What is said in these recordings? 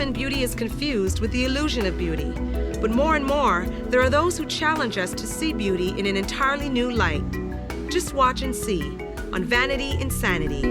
And beauty is confused with the illusion of beauty. But more and more, there are those who challenge us to see beauty in an entirely new light. Just watch and see on Vanity Insanity.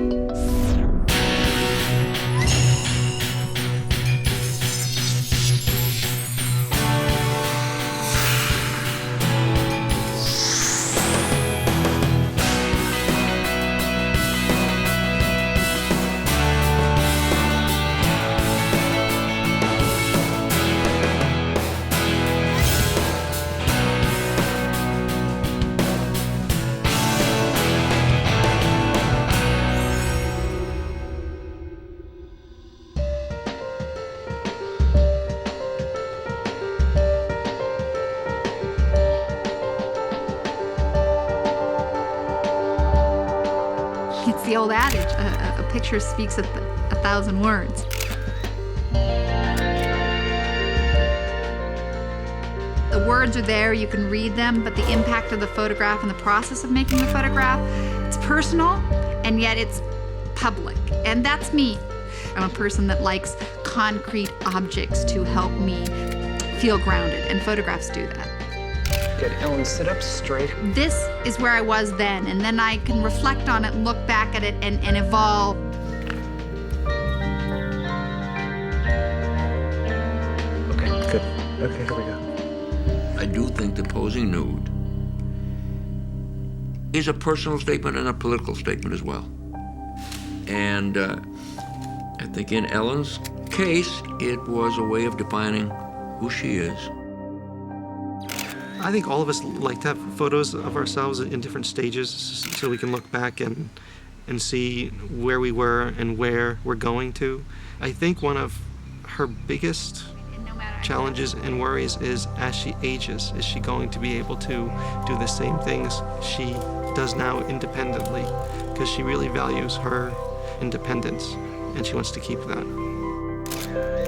It's the old adage, a picture speaks 1,000 words. The words are there, you can read them, but the impact of the photograph and the process of making the photograph, it's personal, and yet it's public. And that's me. I'm a person that likes concrete objects to help me feel grounded, and photographs do that. Good. Ellen, sit up straight. This is where I was then, and then I can reflect on it, look back at it, and evolve. Okay, good. Okay, here we go. I do think that posing nude is a personal statement and a political statement as well. And I think in Ellen's case, it was a way of defining who she is. I think all of us like to have photos of ourselves in different stages so we can look back and see where we were and where we're going to. I think one of her biggest challenges and worries is as she ages, is she going to be able to do the same things she does now independently? Because she really values her independence and she wants to keep that.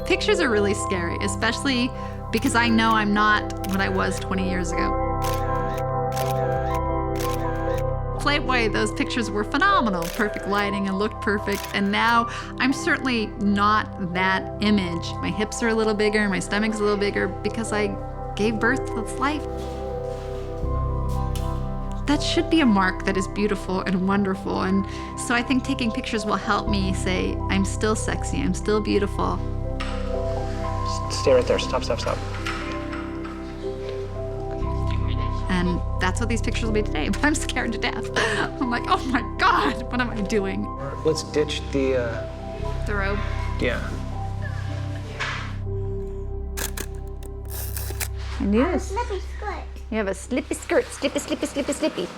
Pictures are really scary, especially because I know I'm not what I was 20 years ago. Playboy, those pictures were phenomenal, perfect lighting and looked perfect, and now I'm certainly not that image. My hips are a little bigger, my stomach's a little bigger because I gave birth to this life. That should be a mark that is beautiful and wonderful, and so I think taking pictures will help me say, I'm still sexy, I'm still beautiful. Stay right there. Stop, stop, stop. And that's what these pictures will be today, but I'm scared to death. I'm like, oh my God, what am I doing? Let's ditch the robe. Yeah. I knew this. Slippy skirt. You have a slippy skirt, slippy, slippy, slippy, slippy.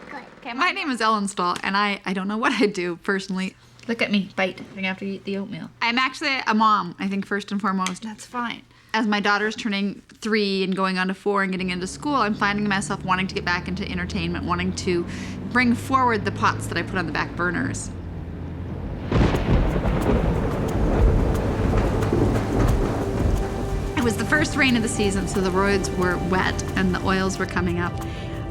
Skirt. Okay, my name is Ellen Stahl, and I don't know what I do personally. Look at me, bite. I have to eat the oatmeal. I'm actually a mom, I think, first and foremost. That's fine. As my daughter's turning 3 and going on to 4 and getting into school, I'm finding myself wanting to get back into entertainment, wanting to bring forward the pots that I put on the back burners. It was the first rain of the season, so the roads were wet and the oils were coming up.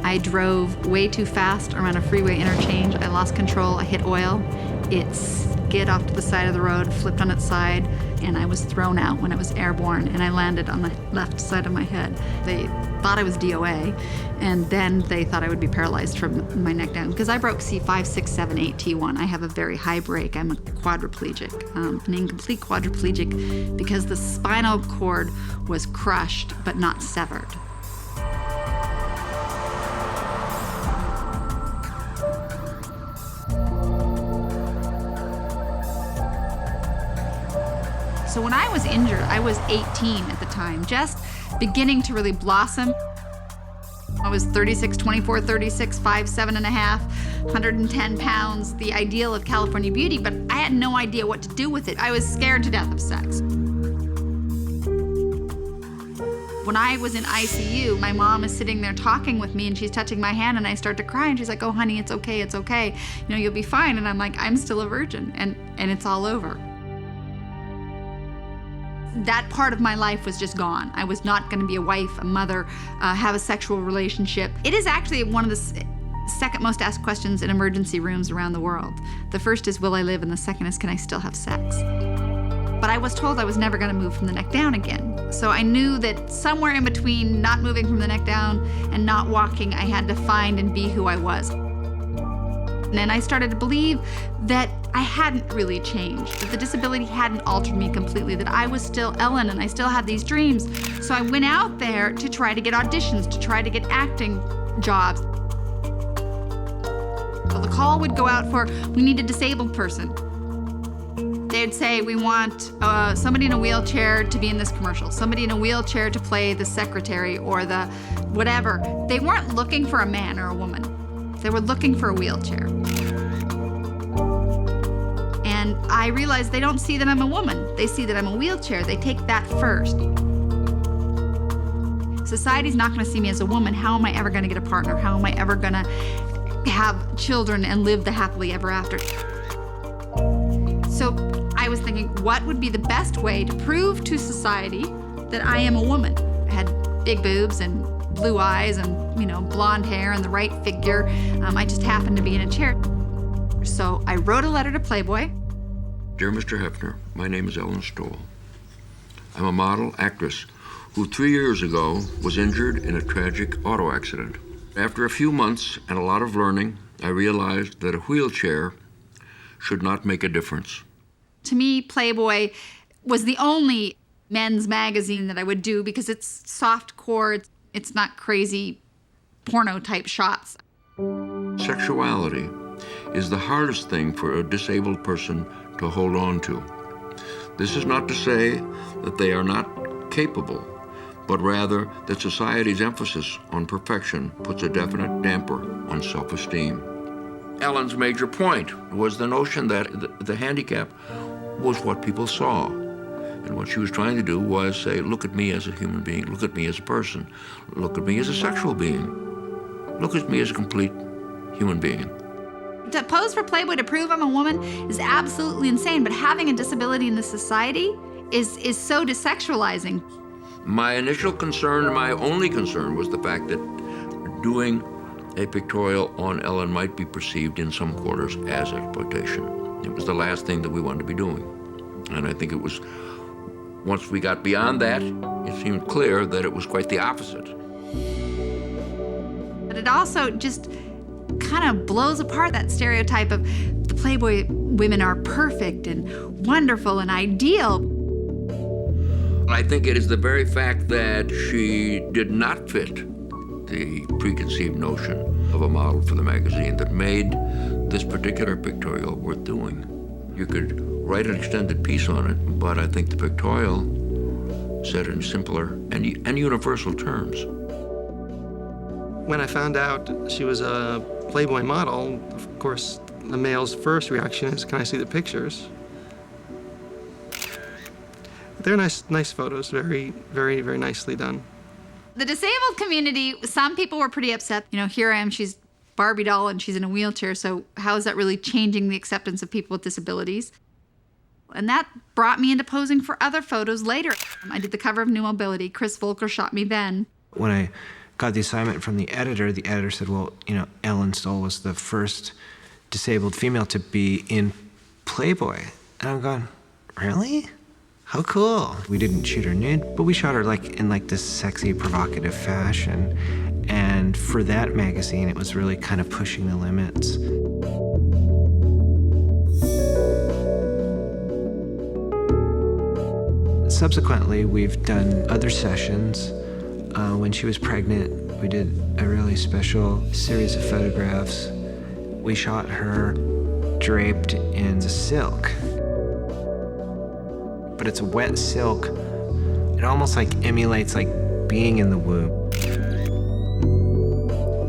I drove way too fast around a freeway interchange. I lost control, I hit oil. It skid off to the side of the road, flipped on its side, and I was thrown out when it was airborne, and I landed on the left side of my head. They thought I was DOA, and then they thought I would be paralyzed from my neck down, because I broke C5, 6, 7, 8, T1. I have a very high break. I'm a quadriplegic, an incomplete quadriplegic, because the spinal cord was crushed but not severed. So when I was injured, I was 18 at the time, just beginning to really blossom. I was 36, 24, 36, 5, 7 and a half, 110 pounds, the ideal of California beauty, but I had no idea what to do with it. I was scared to death of sex. When I was in ICU, my mom is sitting there talking with me and she's touching my hand and I start to cry and she's like, oh honey, it's okay, it's okay. You know, you'll be fine. And I'm like, I'm still a virgin and it's all over. That part of my life was just gone. I was not going to be a wife, a mother, have a sexual relationship. It is actually one of the second most asked questions in emergency rooms around the world. The first is, will I live? And the second is, can I still have sex? But I was told I was never going to move from the neck down again. So I knew that somewhere in between not moving from the neck down and not walking, I had to find and be who I was. And I started to believe that I hadn't really changed, that the disability hadn't altered me completely, that I was still Ellen and I still had these dreams. So I went out there to try to get auditions, to try to get acting jobs. So the call would go out for, we need a disabled person. They'd say, we want somebody in a wheelchair to be in this commercial, somebody in a wheelchair to play the secretary or the whatever. They weren't looking for a man or a woman. They were looking for a wheelchair. And I realized they don't see that I'm a woman. They see that I'm a wheelchair. They take that first. Society's not going to see me as a woman. How am I ever going to get a partner? How am I ever going to have children and live the happily ever after? So I was thinking, what would be the best way to prove to society that I am a woman? I had big boobs and blue eyes and, blonde hair and the right figure. I just happened to be in a chair. So I wrote a letter to Playboy. Dear Mr. Hefner, my name is Ellen Stoll. I'm a model actress who 3 years ago was injured in a tragic auto accident. After a few months and a lot of learning, I realized that a wheelchair should not make a difference. To me, Playboy was the only men's magazine that I would do because it's soft core, it's not crazy porno-type shots. Sexuality is the hardest thing for a disabled person to hold on to. This is not to say that they are not capable, but rather that society's emphasis on perfection puts a definite damper on self-esteem. Ellen's major point was the notion that the handicap was what people saw. And what she was trying to do was say, look at me as a human being, look at me as a person, look at me as a sexual being, look at me as a complete human being. To pose for Playboy to prove I'm a woman is absolutely insane, but having a disability in this society is so desexualizing. My initial concern, my only concern, was the fact that doing a pictorial on Ellen might be perceived in some quarters as exploitation. It was the last thing that we wanted to be doing. And I think it was, once we got beyond that, it seemed clear that it was quite the opposite. But it also just kind of blows apart that stereotype of the Playboy women are perfect and wonderful and ideal. I think it is the very fact that she did not fit the preconceived notion of a model for the magazine that made this particular pictorial worth doing. You could write an extended piece on it, but I think the pictorial said it in simpler and universal terms. When I found out she was a Playboy model, of course, the male's first reaction is, can I see the pictures? They're nice photos, very, very, very nicely done. The disabled community, some people were pretty upset. Here I am, she's Barbie doll and she's in a wheelchair, so how is that really changing the acceptance of people with disabilities? And that brought me into posing for other photos later. I did the cover of New Mobility. Chris Volker shot me then. When I got the assignment from the editor said, well, Ellen Stoll was the first disabled female to be in Playboy. And I'm going, really? How cool. We didn't shoot her nude, but we shot her in this sexy, provocative fashion. And for that magazine, it was really kind of pushing the limits. Subsequently, we've done other sessions. When she was pregnant, we did a really special series of photographs. We shot her draped in silk. But it's a wet silk. It almost emulates being in the womb.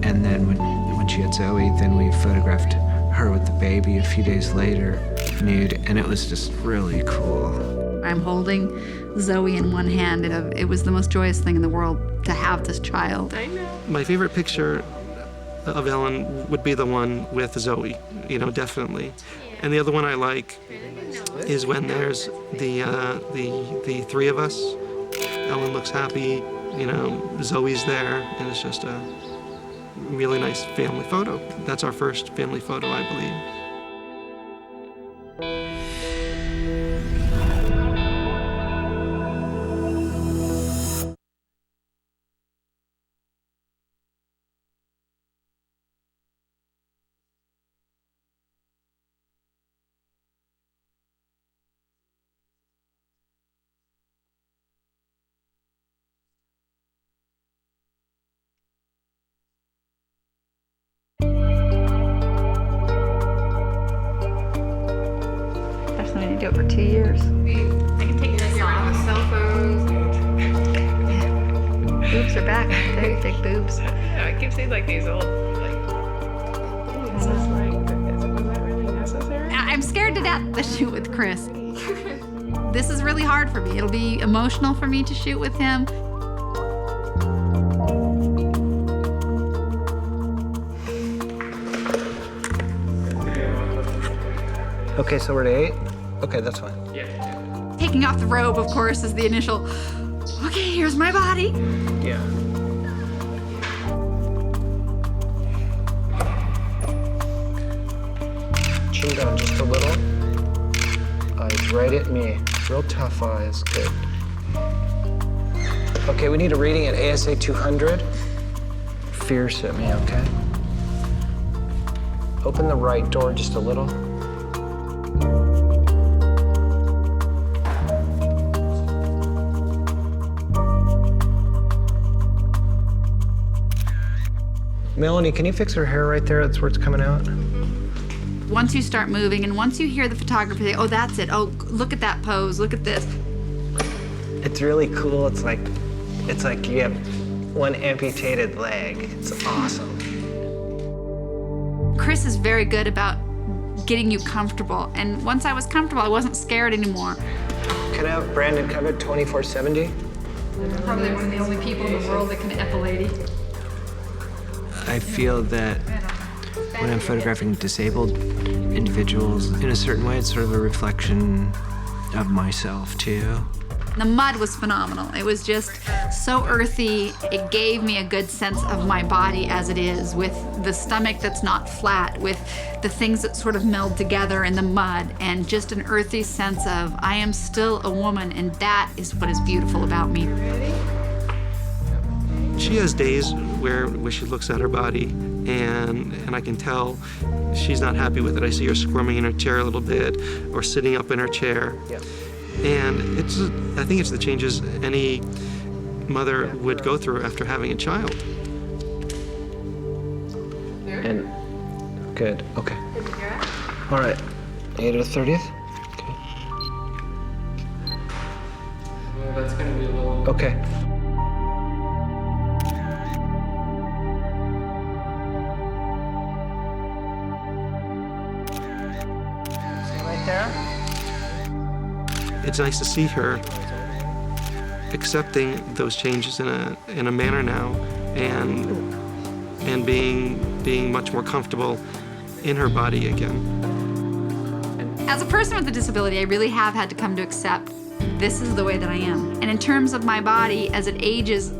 And then when she had Zoe, then we photographed her with the baby a few days later, nude, and it was just really cool. I'm holding Zoe in one hand. It was the most joyous thing in the world to have this child. I know. My favorite picture of Ellen would be the one with Zoe, definitely. And the other one I like is when there's the three of us. Ellen looks happy, Zoe's there, and it's just a really nice family photo. That's our first family photo, I believe. over 2 years. I can take this off. Cell phones. Boobs are back. Very thick boobs. Yeah, I keep seeing like these old was that really necessary? I'm scared to death to shoot with Chris. This is really hard for me. It'll be emotional for me to shoot with him. Okay, so we're to 8? Okay, that's fine. Taking off the robe, of course, is the initial, okay, here's my body. Yeah. Chin down just a little. Eyes right at me. Real tough eyes. Good. Okay, we need a reading at ASA 200. Fierce at me, okay? Open the right door just a little. Melanie, can you fix her hair right there? That's where it's coming out. Once you start moving and once you hear the photographer say, oh, that's it. Oh, look at that pose. Look at this. It's really cool. It's like you have one amputated leg. It's awesome. Chris is very good about getting you comfortable. And once I was comfortable, I wasn't scared anymore. Can I have Brandon covered 24/70? Probably one of the only people in the world that can F a lady. I feel that when I'm photographing disabled individuals, in a certain way, it's sort of a reflection of myself, too. The mud was phenomenal. It was just so earthy. It gave me a good sense of my body as it is, with the stomach that's not flat, with the things that sort of meld together in the mud, and just an earthy sense of I am still a woman, and that is what is beautiful about me. She has days where she looks at her body and I can tell she's not happy with it. I see her squirming in her chair a little bit or sitting up in her chair. Yeah. And I think it's the changes any mother would go through after having a child. And good. Okay. All right. 8 to the 30th. Okay. Well, that's gonna be a little. Okay. See right there? It's nice to see her accepting those changes in a manner now, and being much more comfortable in her body again. As a person with a disability, I really have had to come to accept this is the way that I am. And in terms of my body, as it ages,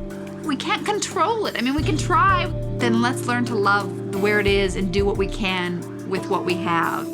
we can't control it. I mean, we can try. Then let's learn to love where it is and do what we can with what we have.